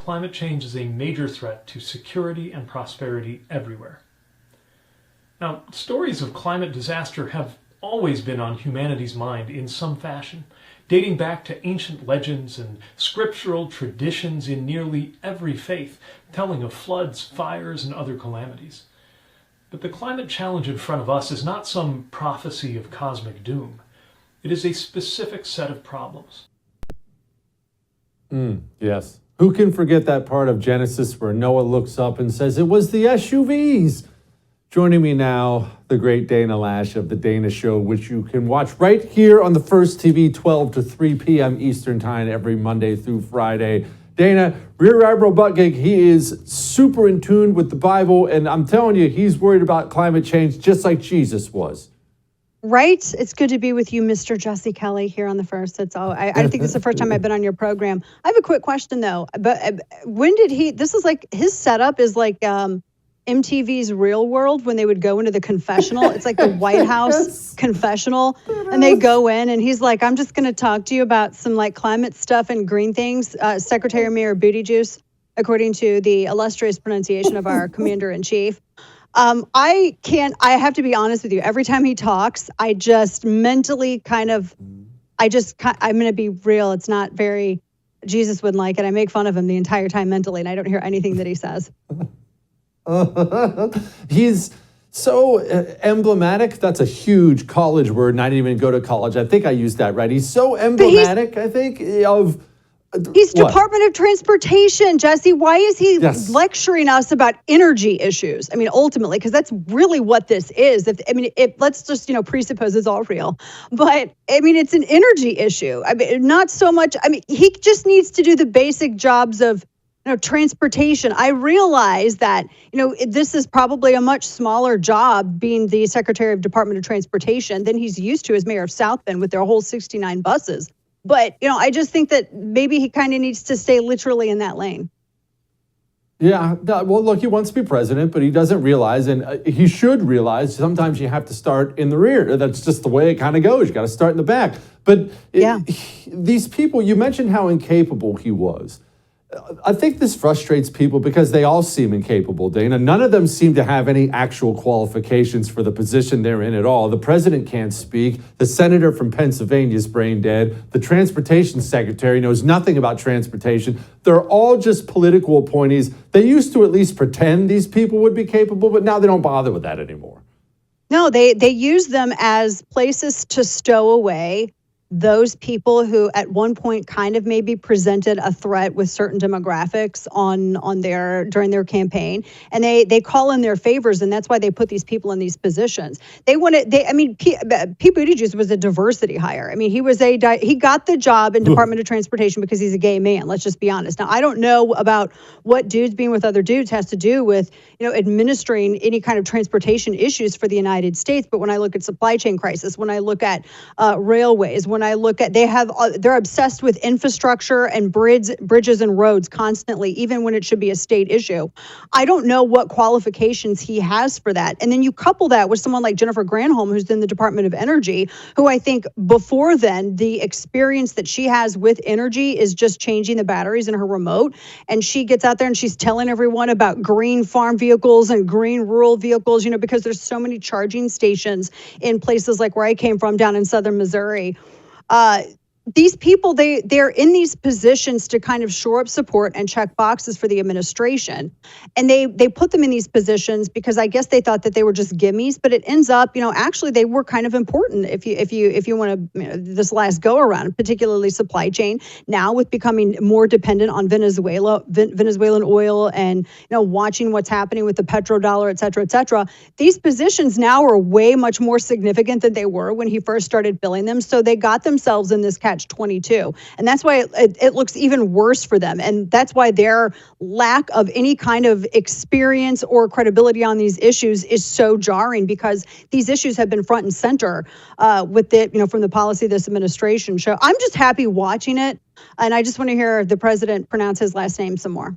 climate change is a major threat to security and prosperity everywhere. Now, stories of climate disaster have always been on humanity's mind in some fashion, dating back to ancient legends and scriptural traditions in nearly every faith, telling of floods, fires, and other calamities. But the climate challenge in front of us is not some prophecy of cosmic doom. It is a specific set of problems. Yes. Who can forget that part of Genesis where Noah looks up and says, "It was the SUVs." Joining me now, the great Dana Lash of The Dana Show, which you can watch right here on the FirstTV, 12 to 3 p.m. Eastern Time every Monday through Friday. Dana, Rear Admiral Buttgig, he is super in tune with the Bible, and I'm telling you, he's worried about climate change just like Jesus was. Right? It's good to be with you, Mr. Jesse Kelly, here on the First. That's all. I think this is the first time I've been on your program. I have a quick question, though. But when did this is like, his setup is like MTV's Real World when they would go into the confessional. It's like the White House confessional. And they go in and he's like, I'm just going to talk to you about some like climate stuff and green things. Secretary Mayor Booty Juice, according to the illustrious pronunciation of our commander-in-chief. I have to be honest with you. Every time he talks, I just mentally I'm going to be real. It's not very, Jesus wouldn't like it. I make fun of him the entire time mentally, and I don't hear anything that he says. He's so emblematic. That's a huge college word, and I didn't even go to college. I think I used that right. He's so emblematic, I think, of... He's Department of Transportation, Jesse. Why is he lecturing us about energy issues? I mean, ultimately, because that's really what this is. Let's just, presuppose it's all real. But, I mean, it's an energy issue. I mean, not so much. I mean, he just needs to do the basic jobs of, transportation. I realize that, this is probably a much smaller job being the Secretary of Department of Transportation than he's used to as mayor of South Bend with their whole 69 buses. But, I just think that maybe he kind of needs to stay literally in that lane. Yeah, well, look, he wants to be president, but he doesn't realize, and he should realize, sometimes you have to start in the rear. That's just the way it kind of goes. You got to start in the back. But these people, you mentioned how incapable he was. I think this frustrates people because they all seem incapable, Dana. None of them seem to have any actual qualifications for the position they're in at all. The president can't speak. The senator from Pennsylvania is brain dead. The transportation secretary knows nothing about transportation. They're all just political appointees. They used to at least pretend these people would be capable, but now they don't bother with that anymore. No, they use them as places to stow away those people who at one point kind of maybe presented a threat with certain demographics during their campaign, and they call in their favors, and that's why they put these people in these positions. Pete Buttigieg was a diversity hire. I mean, he got the job in Department of Transportation because he's a gay man. Let's just be honest. Now, I don't know about what dudes being with other dudes has to do with administering any kind of transportation issues for the United States. But when I look at supply chain crisis, when I look at railways, when I look at, they're obsessed with infrastructure and bridges and roads constantly, even when it should be a state issue. I don't know what qualifications he has for that. And then you couple that with someone like Jennifer Granholm, who's in the Department of Energy, who I think before then, the experience that she has with energy is just changing the batteries in her remote. And she gets out there and she's telling everyone about green farm vehicles and green rural vehicles, because there's so many charging stations in places like where I came from down in southern Missouri. These people, they're in these positions to kind of shore up support and check boxes for the administration. And they put them in these positions because I guess they thought that they were just gimmies, but it ends up, actually they were kind of important if you want to, this last go around, particularly supply chain, now with becoming more dependent on Venezuelan oil and, watching what's happening with the petrodollar, et cetera, et cetera. These positions now are way much more significant than they were when he first started filling them. So they got themselves in this catch-22. And that's why it looks even worse for them. And that's why their lack of any kind of experience or credibility on these issues is so jarring, because these issues have been front and center with it, from the policy of this administration. So I'm just happy watching it. And I just want to hear the president pronounce his last name some more.